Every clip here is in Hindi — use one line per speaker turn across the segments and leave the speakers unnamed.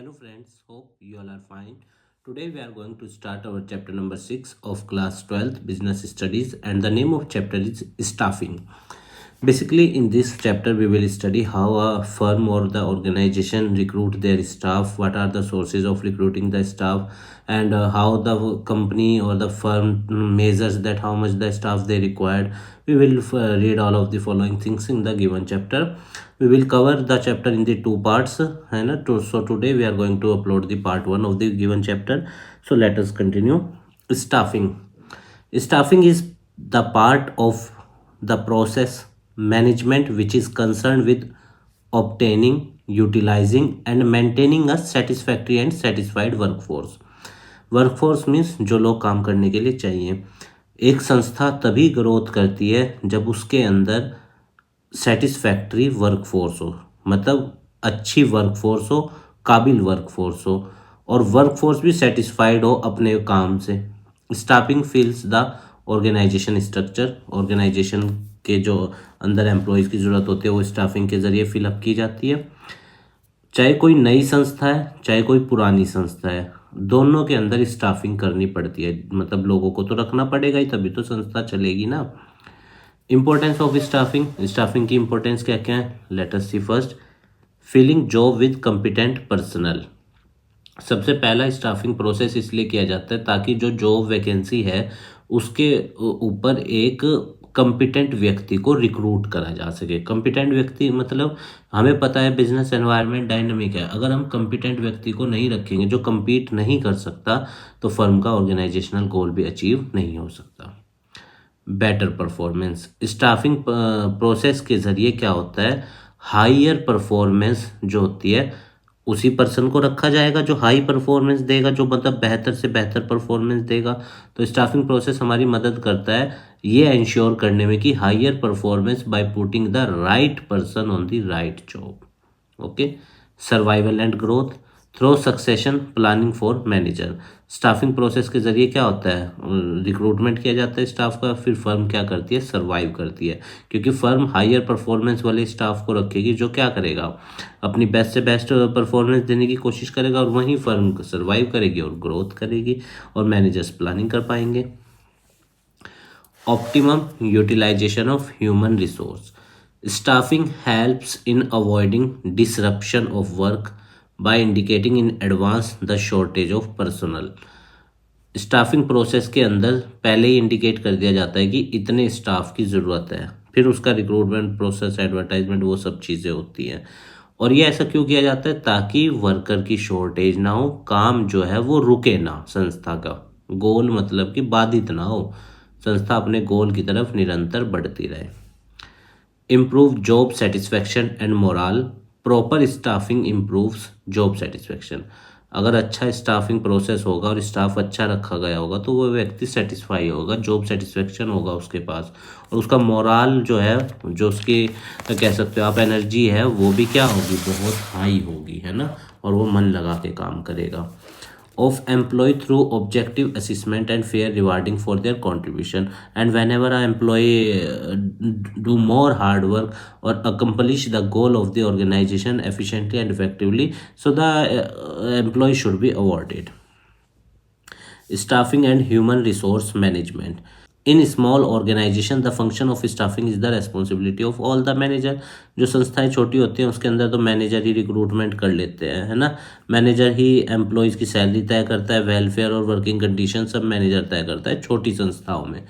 Hello friends, hope you all are fine. Today we are going to start our chapter number 6 of class 12th business studies, and the name of chapter is staffing. Basically, in this chapter, we will study how a firm or the organization recruit their staff, what are the sources of recruiting the staff, and how the company or the firm measures that how much the staff they required. We will read all of the following things in the given chapter. We will cover the chapter in the two parts. So today we are going to upload the part 1 of the given chapter. So let us continue. Staffing. Staffing is the part of the process management which is concerned with obtaining, utilizing, and maintaining a satisfactory and satisfied workforce. Workforce means जो लोग काम करने के लिए चाहिए. एक संस्था तभी ग्रोथ करती है जब उसके अंदर सेटिस्फैक्ट्री वर्कफोर्स हो, मतलब अच्छी वर्कफोर्स हो, काबिल वर्कफोर्स हो, और वर्कफोर्स भी सेटिस्फाइड हो अपने काम से. Staffing fills the organisation structure. Organisation के जो अंदर एम्प्लॉयज़ की ज़रूरत होती है वो स्टाफिंग के ज़रिए फिलअप की जाती है. चाहे कोई नई संस्था है चाहे कोई पुरानी संस्था है, दोनों के अंदर स्टाफिंग करनी पड़ती है. मतलब लोगों को तो रखना पड़ेगा ही, तभी तो संस्था चलेगी ना. Importance of staffing. स्टाफिंग की इंपॉर्टेंस क्या क्या है? Let us see first. Filling job with competent personnel. सबसे पहला स्टाफिंग प्रोसेस इसलिए किया जाता है ताकि जो जॉब वैकेंसी है उसके ऊपर एक कंपिटेंट व्यक्ति को रिक्रूट करा जा सके. कंपिटेंट व्यक्ति मतलब हमें पता है बिजनेस एनवायरनमेंट डायनामिक है. अगर हम कंपिटेंट व्यक्ति को नहीं रखेंगे जो compete नहीं कर सकता, तो फर्म का ऑर्गेनाइजेशनल गोल भी अचीव नहीं हो सकता. Better performance. स्टाफिंग प्रोसेस के ज़रिए क्या होता है, हायर परफॉर्मेंस जो होती है उसी पर्सन को रखा जाएगा जो हाई परफॉर्मेंस देगा, जो मतलब बेहतर से बेहतर परफॉर्मेंस देगा. तो स्टाफिंग प्रोसेस हमारी मदद करता है ये इंश्योर करने में कि higher performance by putting the right person on the right job. Okay. Survival and growth through succession planning for manager. Staffing process के जरिए क्या होता है, रिक्रूटमेंट किया जाता है स्टाफ का, फिर फर्म क्या करती है, सर्वाइव करती है. क्योंकि फर्म हायर परफॉर्मेंस वाले स्टाफ को रखेगी जो क्या करेगा, अपनी बेस्ट से बेस्ट परफॉर्मेंस देने की कोशिश करेगा, और वहीं फर्म सर्वाइव करेगी और ग्रोथ करेगी और मैनेजर्स प्लानिंग कर पाएंगे. Optimum utilisation of human resource. Staffing helps in avoiding disruption of work by indicating in advance the shortage of personnel. Staffing process के अंदर पहले ही इंडिकेट कर दिया जाता है कि इतने स्टाफ की ज़रूरत है, फिर उसका रिक्रूटमेंट प्रोसेस, एडवर्टाइजमेंट, वो सब चीज़ें होती हैं. और ये ऐसा क्यों किया जाता है, ताकि वर्कर की शॉर्टेज ना हो, काम जो है वो रुके ना, संस्था का गोल मतलब कि बाधित ना हो, संस्था अपने गोल की तरफ निरंतर बढ़ती रहे. Improve job satisfaction and morale. Proper staffing improves job satisfaction. अगर अच्छा स्टाफिंग प्रोसेस होगा और स्टाफ अच्छा रखा गया होगा तो वो व्यक्ति सेटिस्फाई होगा, जॉब सेटिस्फेक्शन होगा उसके पास, और उसका मोराल जो है, जो उसकी कह सकते हो आप एनर्जी है, वो भी क्या होगी, बहुत हाई होगी, है ना, और वो मन लगा के काम करेगा. Of employee through objective assessment and fair rewarding for their contribution. And whenever an employee do more hard work or accomplish the goal of the organization efficiently and effectively, so the employee should be awarded. Staffing and human resource management. In small organisation the function of staffing is the responsibility of all the manager. जो संस्थाएं छोटी होती हैं उसके अंदर तो मैनेजर ही रिक्रूटमेंट कर लेते हैं, है ना. मैनेजर ही एम्प्लॉयज़ की सैलरी तय करता है, वेलफेयर और वर्किंग कंडीशन सब मैनेजर तय करता है छोटी संस्थाओं में.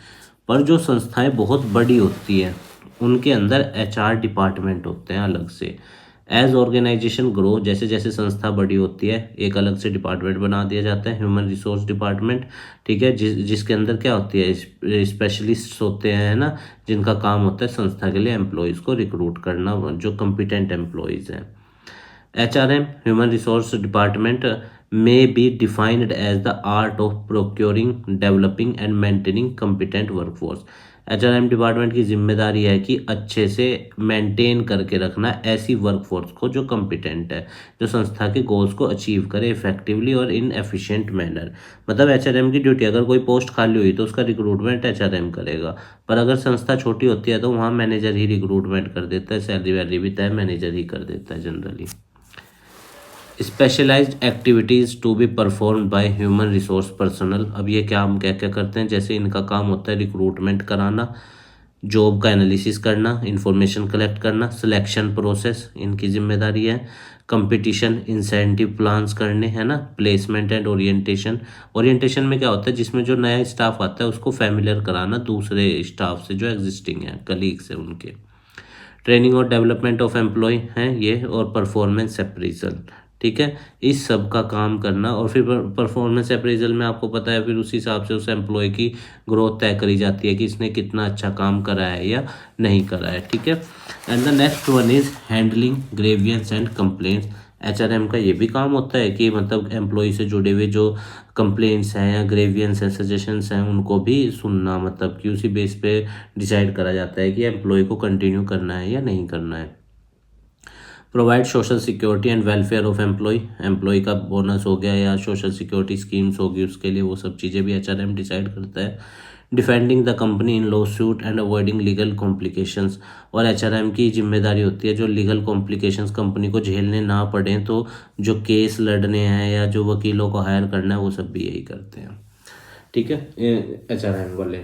पर जो संस्थाएं बहुत बड़ी होती हैं उनके अंदर HR डिपार्टमेंट होते हैं अलग से. एज ऑर्गेनाइजेशन ग्रो, जैसे जैसे संस्था बड़ी होती है एक अलग से डिपार्टमेंट बना दिया जाता है, ह्यूमन रिसोर्स डिपार्टमेंट. ठीक है, जिसके अंदर क्या होती है, स्पेशलिस्ट होते हैं, है ना, जिनका काम होता है संस्था के लिए एम्प्लॉयज़ को रिक्रूट करना, जो कंपिटेंट एम्प्लॉयज़ हैं. HRM human resource department may be defined as the art of procuring, developing and maintaining competent workforce. HRM department की जिम्मेदारी है कि अच्छे से मेंटेन करके रखना ऐसी वर्कफोर्स को जो कंपिटेंट है, जो संस्था के गोल्स को अचीव करे इफेक्टिवली और इन एफिशिएंट मैनर. मतलब HRM की ड्यूटी, अगर कोई पोस्ट खाली हुई तो उसका रिक्रूटमेंट HRM करेगा, पर अगर संस्था छोटी होती है तो वहाँ मैनेजर ही रिक्रूटमेंट कर देता है, सैलरी वैलरी भी तय मैनेजर ही कर देता है generally. Specialised activities to be perform by human resource personnel. अब ये क्या हम क्या क्या करते हैं, जैसे इनका काम होता है रिक्रूटमेंट कराना, जॉब का एनालिसिस करना, इंफॉर्मेशन कलेक्ट करना, सिलेक्शन प्रोसेस इनकी जिम्मेदारी है, कंपटीशन इंसेंटिव प्लान्स करने, है ना, प्लेसमेंट एंड ओरिएंटेशन। ओरिएंटेशन में क्या होता है, जिसमें जो नया स्टाफ आता है उसको फैमिलियर कराना दूसरे स्टाफ से जो एग्जिस्टिंग है, कलीग्स है उनके। ट्रेनिंग और डेवलपमेंट ऑफ एम्प्लॉय हैं ये, और परफॉर्मेंस अप्रेजल, ठीक है, इस सब का काम करना। और फिर परफॉर्मेंस अप्रेजल में आपको पता है फिर उस हिसाब से उस एम्प्लॉय की ग्रोथ तय करी जाती है कि इसने कितना अच्छा काम करा है या नहीं करा है, ठीक है। And the next one is handling grievance and complaints. HRM का ये भी काम होता है कि मतलब एम्प्लॉय से जुड़े हुए जो कंप्लेंट्स हैं या ग्रेवियंस हैं, सजेशंस हैं, उनको भी सुनना, मतलब कि उसी बेस पे डिसाइड करा जाता है कि एम्प्लॉय को कंटिन्यू करना है या नहीं करना है। Provide social security and welfare of employ का बोनस हो गया या सोशल सिक्योरिटी स्कीम्स होगी, उसके लिए वो सब चीज़ें भी एचआरएम डिसाइड करता है। Defending the company in law suit and avoiding legal complications, और एचआरएम की जिम्मेदारी होती है जो लीगल कॉम्प्लिकेशंस कंपनी को झेलने ना पड़े, तो जो केस लड़ने हैं या जो वकीलों को हायर करना है वो सब भी यही करते हैं, ठीक है, एचआरएम वाले।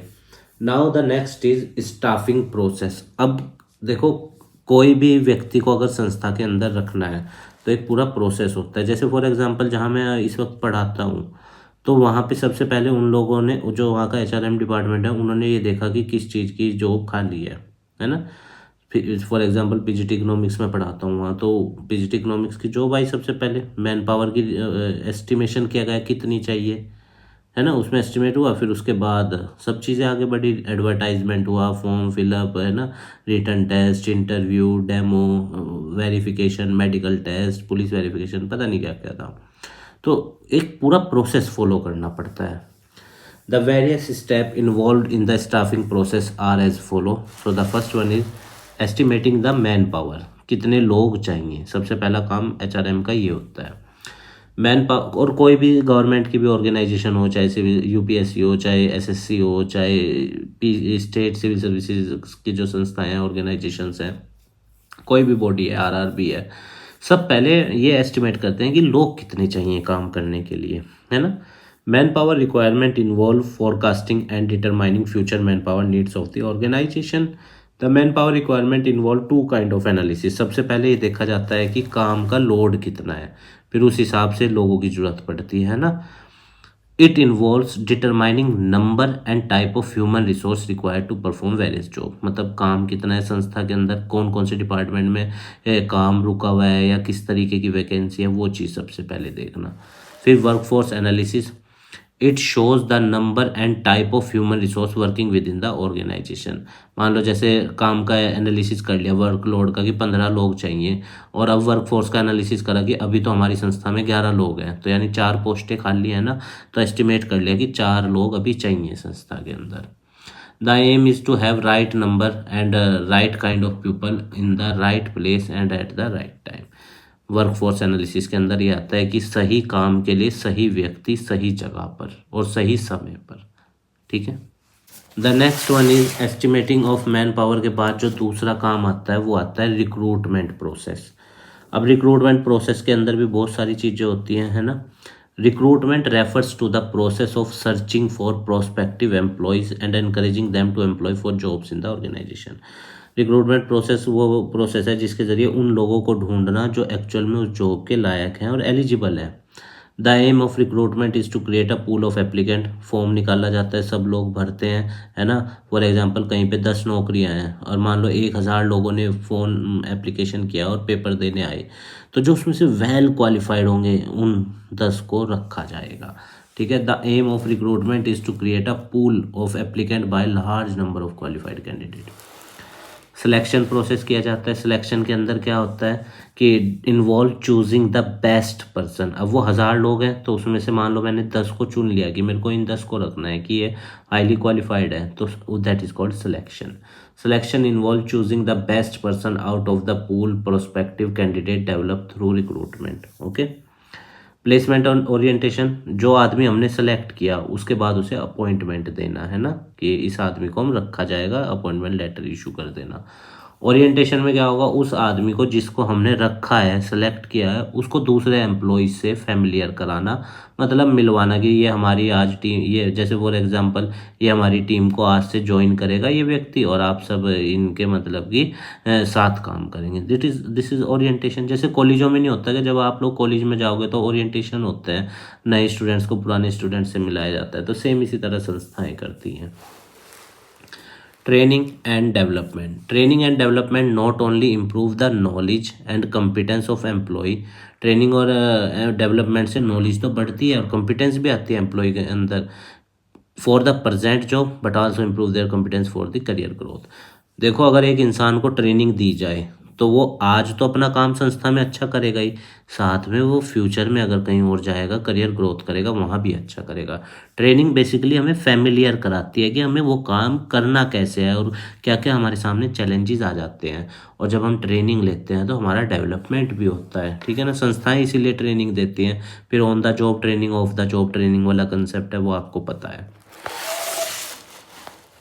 Now the next is staffing process. अब देखो, कोई भी व्यक्ति को अगर संस्था के अंदर रखना है तो एक पूरा प्रोसेस होता है। जैसे फॉर एग्जांपल जहाँ मैं इस वक्त पढ़ाता हूँ, तो वहाँ पे सबसे पहले उन लोगों ने, जो वहाँ का एचआरएम डिपार्टमेंट है, उन्होंने ये देखा कि किस चीज़ की जॉब खाली है ना। फिर फॉर एग्जांपल पीजीटी इकोनॉमिक्स में पढ़ाता हूँ वहाँ, तो पीजीटी इकोनॉमिक्स की जॉब आई सबसे पहले, मैन पावर की एस्टिमेशन किया गया कितनी चाहिए, है ना, उसमें एस्टिमेट हुआ, फिर उसके बाद सब चीज़ें आगे बढ़ी, एडवर्टाइजमेंट हुआ, फॉर्म फिलअप, है ना, written test, interview, demo, verification, medical test, police verification, पता नहीं क्या क्या था। तो एक पूरा प्रोसेस फॉलो करना पड़ता है। The various step involve in the staffing process are as follow. So the first one is estimating the man power, कितने लोग चाहिए, सबसे पहला काम एचआरएम का ये होता है। मैन पावर, और कोई भी गवर्नमेंट की भी ऑर्गेनाइजेशन हो, चाहे सिविल यूपीएससी हो, चाहे एसएससी हो, चाहे स्टेट सिविल सर्विसेज की जो संस्थाएं हैं, ऑर्गेनाइजेशंस हैं, कोई भी बॉडी है, आरआरबी है, सब पहले ये एस्टिमेट करते हैं कि लोग कितने चाहिए काम करने के लिए, है ना। Man power requirement involve forecasting and determining future man power needs of the organisation. The man power requirement involve two kind of analysis. सबसे पहले ये देखा जाता है कि काम का लोड कितना है, फिर उस हिसाब से लोगों की जरूरत पड़ती है ना। It involves determining number and type of human resource required to perform various job. मतलब काम कितना है संस्था के अंदर, कौन कौन से डिपार्टमेंट में काम रुका हुआ है या किस तरीके की वैकेंसी है, वो चीज़ सबसे पहले देखना। फिर workforce analysis, it shows the number and type of human resource working with in the organisation. मान लो जैसे काम का एनालिसिस कर लिया वर्कलोड का कि 15 लोग चाहिए, और अब वर्कफोर्स का एनालिसिस करा कि अभी तो हमारी संस्था में 11 लोग हैं, तो यानी 4 पोस्टें खाली है ना, तो एस्टिमेट कर लिया कि 4 लोग अभी चाहिए संस्था के अंदर। The aim is to have right number and right kind of people in the right place and at the right time. Workforce analysis के अंदर ये आता है कि सही काम के लिए सही व्यक्ति सही जगह पर और सही समय पर, ठीक है। The next one is estimating of man power के बाद जो दूसरा काम आता है वो आता है रिक्रूटमेंट प्रोसेस। अब रिक्रूटमेंट प्रोसेस के अंदर भी बहुत सारी चीज़ें होती हैं, है ना। Recruitment refers to the process of searching for prospective employees and encouraging them to employ for jobs in the organisation. Recruitment process वो प्रोसेस है जिसके ज़रिए उन लोगों को ढूंढना जो एक्चुअल में उस जॉब के लायक हैं और एलिजिबल है। The aim of recruitment is to create a pool of applicant. Form निकाला जाता है, सब लोग भरते हैं, है ना। फॉर एग्जांपल कहीं पे 10 नौकरियां हैं और मान लो 1000 लोगों ने फ़ोन एप्लीकेशन किया और पेपर देने आए, तो जो उसमें से वेल क्वालिफाइड होंगे उन 10 को रखा जाएगा, ठीक है। The aim of recruitment is to create a pool of applicant by large number of qualified candidate. Selection process किया जाता है। सिलेक्शन के अंदर क्या होता है कि involve choosing the best person. अब वो 1000 लोग हैं तो उसमें से मान लो मैंने 10 को चुन लिया कि मेरे को इन 10 को रखना है कि ये हाईली क्वालिफाइड है, तो that is called selection. Selection involve choosing the best person out of the pool prospective candidate develop through recruitment, okay. Placement और ओरिएंटेशन, जो आदमी हमने सेलेक्ट किया उसके बाद उसे अपॉइंटमेंट देना, है ना, कि इस आदमी को हम रखा जाएगा, अपॉइंटमेंट लेटर इशू कर देना। ओरिएंटेशन में क्या होगा, उस आदमी को जिसको हमने रखा है, सेलेक्ट किया है, उसको दूसरे एम्प्लॉयज से फैमिलियर कराना, मतलब मिलवाना कि ये हमारी आज टीम, ये जैसे फॉर एग्जांपल ये हमारी टीम को आज से ज्वाइन करेगा ये व्यक्ति, और आप सब इनके मतलब कि साथ काम करेंगे। This is orientation. जैसे कॉलेजों में नहीं होता कि जब आप लोग कॉलेज में जाओगे तो ओरिएंटेशन होते हैं, नए स्टूडेंट्स को पुराने स्टूडेंट से मिलाया जाता है, तो सेम इसी तरह संस्थाएं करती हैं। Training and development. Training and development not only improve the knowledge and competence of employee. Training और डेवलपमेंट से नॉलेज तो बढ़ती है और कॉम्पिटेंस भी आती है एम्प्लॉय के अंदर for the present job, but also improve their competence for the career growth. देखो, अगर एक इंसान को ट्रेनिंग दी जाए तो वो आज तो अपना काम संस्था में अच्छा करेगा ही, साथ में वो फ्यूचर में अगर कहीं और जाएगा, करियर ग्रोथ करेगा, वहाँ भी अच्छा करेगा। ट्रेनिंग बेसिकली हमें फैमिलियर कराती है कि हमें वो काम करना कैसे है और क्या क्या हमारे सामने चैलेंजेस आ जाते हैं, और जब हम ट्रेनिंग लेते हैं तो हमारा डेवलपमेंट भी होता है, ठीक है ना। संस्थाएं इसीलिए ट्रेनिंग देती हैं। फिर on the job training, of the job training वाला कंसेप्ट है, वो आपको पता है।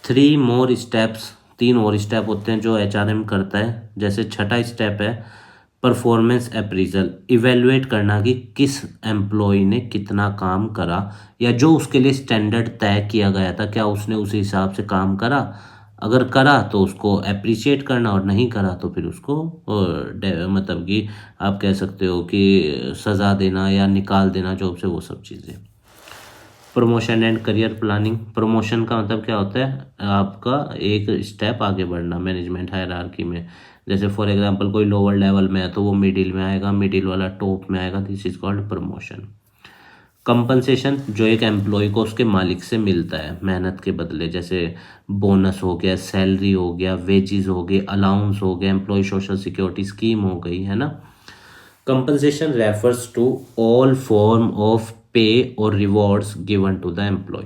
3 मोर स्टेप्स, 3 और स्टेप होते हैं जो HRM करता है। जैसे छठा स्टेप है परफॉर्मेंस अप्रीजल, इवेलुएट करना कि किस एम्प्लॉय ने कितना काम करा, या जो उसके लिए स्टैंडर्ड तय किया गया था क्या उसने उस हिसाब से काम करा। अगर करा तो उसको अप्रिशिएट करना, और नहीं करा तो फिर उसको मतलब कि आप कह सकते हो कि सज़ा देना या निकाल देना जॉब से, वो सब चीज़ें। Promotion and career planning. Promotion का मतलब क्या होता है, आपका एक स्टेप आगे बढ़ना मैनेजमेंट हायरार्की में। जैसे फॉर एग्जांपल कोई लोअर लेवल में है तो वो मिडिल में आएगा, मिडिल वाला टॉप में आएगा, this is called promotion. Compensation, जो एक एम्प्लॉय को उसके मालिक से मिलता है मेहनत के बदले, जैसे बोनस हो गया, सैलरी हो गया, वेजेस हो गए, अलाउंस हो गया, एम्प्लॉय सोशल सिक्योरिटी स्कीम हो गई, है ना। Compensation refers to all form of pay और rewards given to the employ.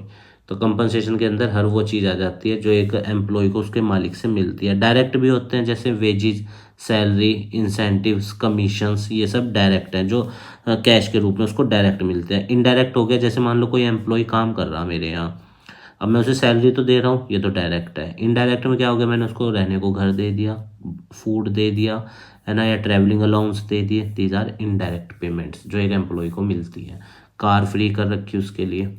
तो कंपनसेशन के अंदर हर वो चीज़ आ जाती है जो एक एम्प्लॉय को उसके मालिक से मिलती है। डायरेक्ट भी होते हैं जैसे वेजेस, सैलरी, इंसेंटिव्स, कमीशंस, ये सब डायरेक्ट हैं जो कैश के रूप में उसको डायरेक्ट मिलते हैं। इनडायरेक्ट हो गया, जैसे मान लो कोई एम्प्लॉय काम कर रहा मेरे यहाँ, अब मैं उसे सैलरी तो दे रहा हूँ, ये तो डायरेक्ट है। इनडायरेक्ट में क्या हो गया, मैंने उसको रहने को घर दे दिया, फूड दे दिया, है ना, या ट्रैवलिंग अलाउंस दे दिए। दीज आर इनडायरेक्ट पेमेंट्स जो एक एम्प्लॉय को मिलती है। कार फ्री कर रखी उसके लिए।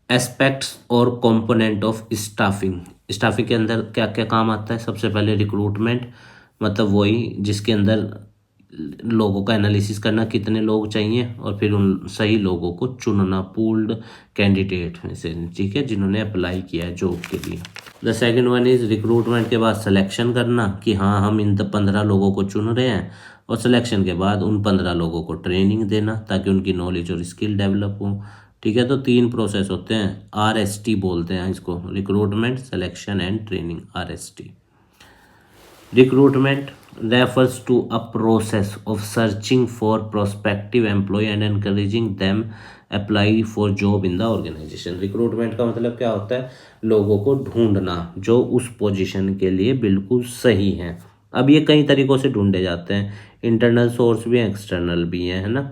एस्पेक्ट्स और कंपोनेंट ऑफ स्टाफिंग। स्टाफिंग के अंदर क्या क्या काम आता है, सबसे पहले रिक्रूटमेंट, मतलब वही जिसके अंदर लोगों का एनालिसिस करना कितने लोग चाहिए, और फिर उन सही लोगों को चुनना पूल्ड कैंडिडेट में से, ठीक है, जिन्होंने अप्लाई किया है जॉब के लिए। The second one is recruitment के बाद सिलेक्शन करना कि हाँ हम इन 15 लोगों को चुन रहे हैं, और सिलेक्शन के बाद उन 15 लोगों को ट्रेनिंग देना ताकि उनकी नॉलेज और स्किल डेवलप हो, ठीक है। तो 3 प्रोसेस होते हैं, RST बोलते हैं इसको, recruitment, selection and training, RST। Recruitment refers to a process of searching for prospective employee and encouraging them apply for job in the organization। Recruitment का मतलब क्या होता है, लोगों को ढूंढना जो उस पोजीशन के लिए बिल्कुल सही हैं। अब ये कई तरीकों से ढूंढे जाते हैं, इंटरनल सोर्स भी हैं, एक्सटर्नल भी हैं, है ना।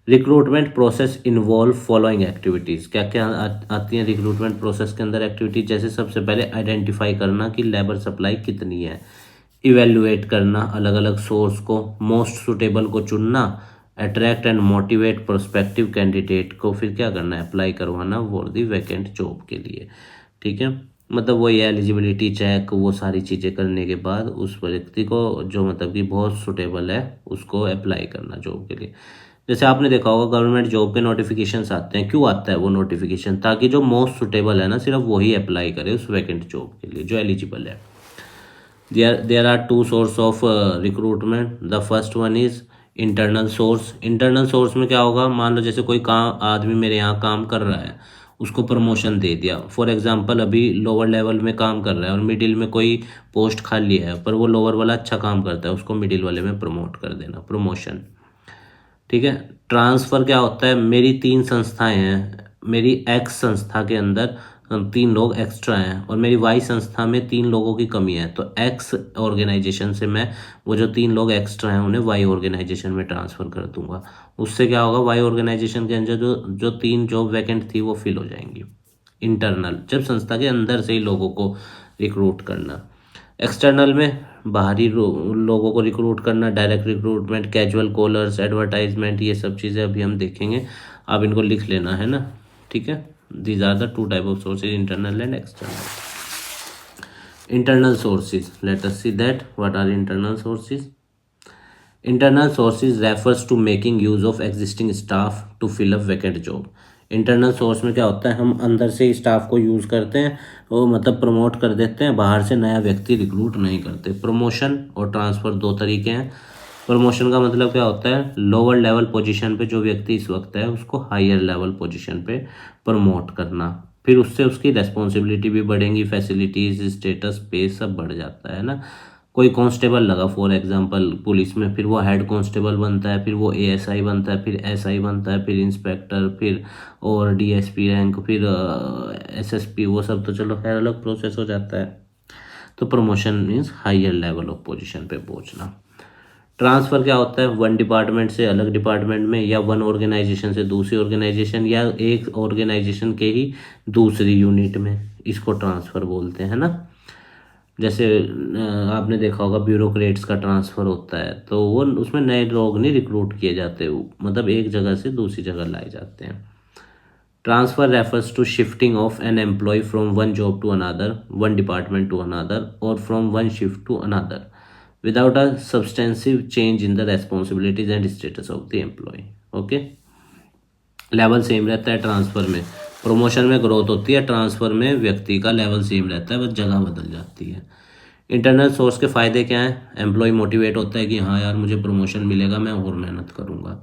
Recruitment process involve following activities, क्या क्या आती हैं रिक्रूटमेंट प्रोसेस के अंदर एक्टिविटीज। जैसे सबसे पहले आइडेंटिफाई करना कि लेबर सप्लाई कितनी है, इवेल्युएट करना अलग अलग सोर्स को, मोस्ट सुटेबल को चुनना, attract and motivate prospective candidate को, फिर क्या करना है, अप्लाई करवाना फॉर दी वैकेंट जॉब के लिए, ठीक है। मतलब वो ये एलिजिबिलिटी चेक, वो सारी चीज़ें करने के बाद उस व्यक्ति को जो मतलब कि बहुत सुटेबल है उसको अप्लाई करना जॉब के लिए। जैसे आपने देखा होगा गवर्नमेंट जॉब के नोटिफिकेशंस आते हैं, क्यों आता है वो नोटिफिकेशन, ताकि जो मोस्ट सुटेबल है ना सिर्फ वही अप्लाई करे उस वैकेंट जॉब के लिए जो एलिजिबल है। There are two source of recruitment. The first one is internal source. Internal source में क्या होगा, मान लो जैसे कोई काम आदमी मेरे यहाँ काम कर रहा है, उसको प्रमोशन दे दिया। फॉर एग्जांपल अभी लोअर लेवल में काम कर रहा है और मिडिल में कोई पोस्ट खाली है, पर वो लोअर वाला अच्छा काम करता है, उसको मिडिल वाले में प्रमोट कर देना, प्रमोशन, ठीक है। ट्रांसफ़र क्या होता है, मेरी 3 संस्थाएं हैं, मेरी एक्स संस्था के अंदर 3 लोग एक्स्ट्रा हैं और मेरी वाई संस्था में 3 लोगों की कमी है, तो एक्स ऑर्गेनाइजेशन से मैं वो जो 3 लोग एक्स्ट्रा हैं उन्हें वाई ऑर्गेनाइजेशन में ट्रांसफ़र कर दूंगा। उससे क्या होगा, वाई ऑर्गेनाइजेशन के अंदर जो 3 जॉब वैकेंट थी वो फिल हो जाएंगी। इंटरनल, जब संस्था के अंदर से ही लोगों को रिक्रूट करना। एक्सटर्नल में बाहरी लोगों को रिक्रूट करना, direct recruitment, casual callers, advertisement, ये सब चीज़ें अभी हम देखेंगे। आप इनको लिख लेना है ना, ठीक है। These are the two type of sources, internal and external. Internal sources, let us see that what are internal sources. Internal sources refers to making use of existing staff to fill a vacant job. Internal source में क्या होता है, हम अंदर से ही स्टाफ को यूज़ करते हैं, वो मतलब प्रमोट कर देते हैं, बाहर से नया व्यक्ति रिक्रूट नहीं करते। प्रमोशन और ट्रांसफ़र दो तरीके हैं। प्रमोशन का मतलब क्या होता है, लोअर लेवल पोजीशन पे जो व्यक्ति इस वक्त है उसको हायर लेवल पोजीशन पे प्रमोट करना, फिर उससे उसकी रेस्पॉन्सिबिलिटी भी बढ़ेंगी, फैसिलिटीज़, स्टेटस, पे सब बढ़ जाता है ना। कोई कांस्टेबल लगा फॉर एग्जांपल पुलिस में, फिर वो हेड कांस्टेबल बनता है, फिर वो एएसआई बनता है, फिर एसआई बनता है, फिर इंस्पेक्टर, फिर और डीएसपी रैंक, फिर एसएसपी, वो सब तो चलो खैर अलग प्रोसेस हो जाता है। तो promotion means higher level of position पे पहुंचना। ट्रांसफ़र क्या होता है, वन डिपार्टमेंट से अलग डिपार्टमेंट में, या वन ऑर्गेनाइजेशन से दूसरी ऑर्गेनाइजेशन, या एक ऑर्गेनाइजेशन के ही दूसरी यूनिट में, इसको ट्रांसफ़र बोलते हैं ना। जैसे आपने देखा होगा ब्यूरोक्रेट्स का ट्रांसफ़र होता है, तो वो उसमें नए लोग नहीं रिक्रूट किए जाते, मतलब एक जगह से दूसरी जगह लाए जाते हैं। Transfer refers to shifting of an employee from one job to another, one department to another, और from one shift to another without a substantive change in the responsibilities and status of the employee. Okay, level same रहता है ट्रांसफ़र में। प्रमोशन में ग्रोथ होती है, ट्रांसफ़र में व्यक्ति का लेवल सेम रहता है, बस जगह बदल जाती है। इंटरनल सोर्स के फ़ायदे क्या हैं, एम्प्लॉय मोटिवेट होता है कि हाँ यार मुझे प्रमोशन मिलेगा, मैं और मेहनत करूँगा।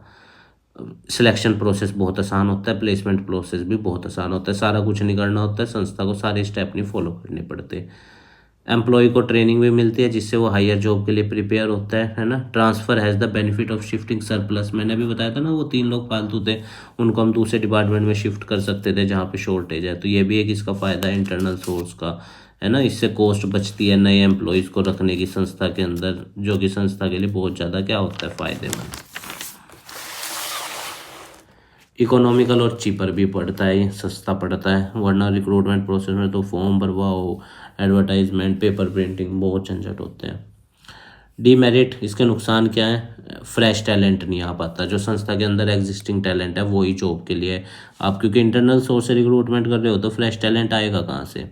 सिलेक्शन प्रोसेस बहुत आसान होता है, प्लेसमेंट प्रोसेस भी बहुत आसान होता है, सारा कुछ नहीं करना होता है, संस्था को सारे स्टेप नहीं फॉलो करने पड़ते। एम्प्लॉय को ट्रेनिंग भी मिलती है जिससे वो हायर जॉब के लिए प्रिपेयर होता है ना। Transfer has the benefit of shifting surplus, मैंने भी बताया था ना, वो 3 लोग फालतू थे, उनको हम दूसरे डिपार्टमेंट में शिफ्ट कर सकते थे जहाँ पे शॉर्टेज है, तो ये भी एक इसका फ़ायदा है इंटरनल सोर्स का, है ना। इससे कॉस्ट बचती है नए एम्प्लॉयज़ को रखने की संस्था के अंदर, जो कि संस्था के लिए बहुत ज़्यादा क्या होता है, फ़ायदेमंद। इकोनॉमिकल और चीपर भी पड़ता है, सस्ता पड़ता है, वरना रिक्रूटमेंट प्रोसेस में तो फॉर्म भरवाओ, एडवर्टाइजमेंट, पेपर प्रिंटिंग, बहुत झंझट होते हैं। डीमेरिट, इसके नुकसान क्या है, फ्रेश टैलेंट नहीं आ पाता, जो संस्था के अंदर एग्जिस्टिंग टैलेंट है वही जॉब के लिए आप, क्योंकि इंटरनल सोर्स से रिक्रूटमेंट कर रहे हो तो फ्रेश टैलेंट आएगा कहाँ से।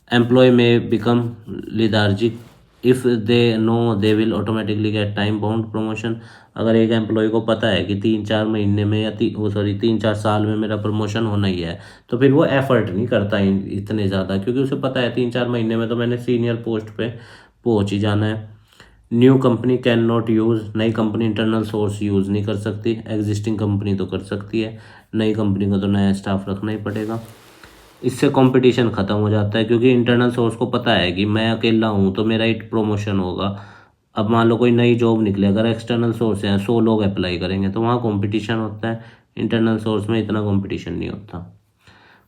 Employee may become lethargic if they know they will automatically get time bound promotion. अगर एक एम्प्लॉय को पता है कि 3-4 महीने में या 3-4 साल में मेरा प्रमोशन होना ही है, तो फिर वो एफर्ट नहीं करता इतने ज़्यादा, क्योंकि उसे पता है 3-4 महीने में तो मैंने सीनियर पोस्ट पे पहुंच ही जाना है। New company can not use, नई कंपनी इंटरनल सोर्स यूज़ नहीं कर सकती, एग्जिस्टिंग कंपनी तो कर सकती है, नई कंपनी को तो नया स्टाफ रखना ही पड़ेगा। इससे कंपटीशन ख़त्म हो जाता है, क्योंकि इंटरनल सोर्स को पता है कि मैं अकेला हूँ तो मेरा ही प्रमोशन होगा। अब मान लो कोई नई जॉब निकले, अगर एक्सटर्नल सोर्स हैं 100 लोग अप्लाई करेंगे तो वहाँ कंपटीशन होता है, इंटरनल सोर्स में इतना कंपटीशन नहीं होता।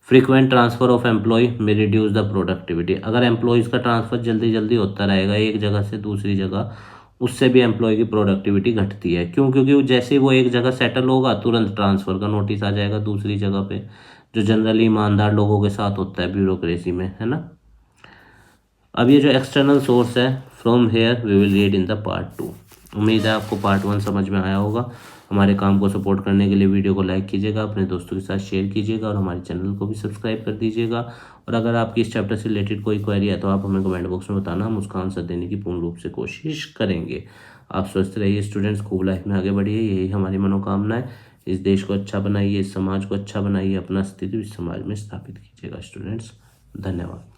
फ्रीक्वेंट ट्रांसफ़र ऑफ एम्प्लॉय में रिड्यूस द प्रोडक्टिविटी, अगर एम्प्लॉयज़ का ट्रांसफ़र जल्दी जल्दी होता रहेगा एक जगह से दूसरी जगह, उससे भी एम्प्लॉय की प्रोडक्टिविटी घटती है। क्यों, क्योंकि जैसे वो एक जगह सेटल होगा तुरंत ट्रांसफ़र का नोटिस आ जाएगा दूसरी जगह पे, जो जनरली ईमानदार लोगों के साथ होता है ब्यूरोक्रेसी में, है ना। अब ये जो एक्सटर्नल सोर्स है, from here we will read in the part 2। उम्मीद है आपको पार्ट 1 समझ में आया होगा। हमारे काम को सपोर्ट करने के लिए वीडियो को लाइक कीजिएगा, अपने दोस्तों के साथ शेयर कीजिएगा, और हमारे चैनल को भी सब्सक्राइब कर दीजिएगा। और अगर आपकी इस चैप्टर से रिलेटेड कोई क्वेरी है तो आप हमें कमेंट बॉक्स में बताना, हम उसका आंसर देने की पूर्ण रूप से कोशिश करेंगे। आप स्वस्थ रहिए स्टूडेंट्स, खूब लाइफ में आगे बढ़िए, यही हमारी मनोकामना है। इस देश को अच्छा बनाइए, इस समाज को अच्छा बनाइए, अपना अस्तित्व इस समाज में स्थापित कीजिएगा स्टूडेंट्स। धन्यवाद।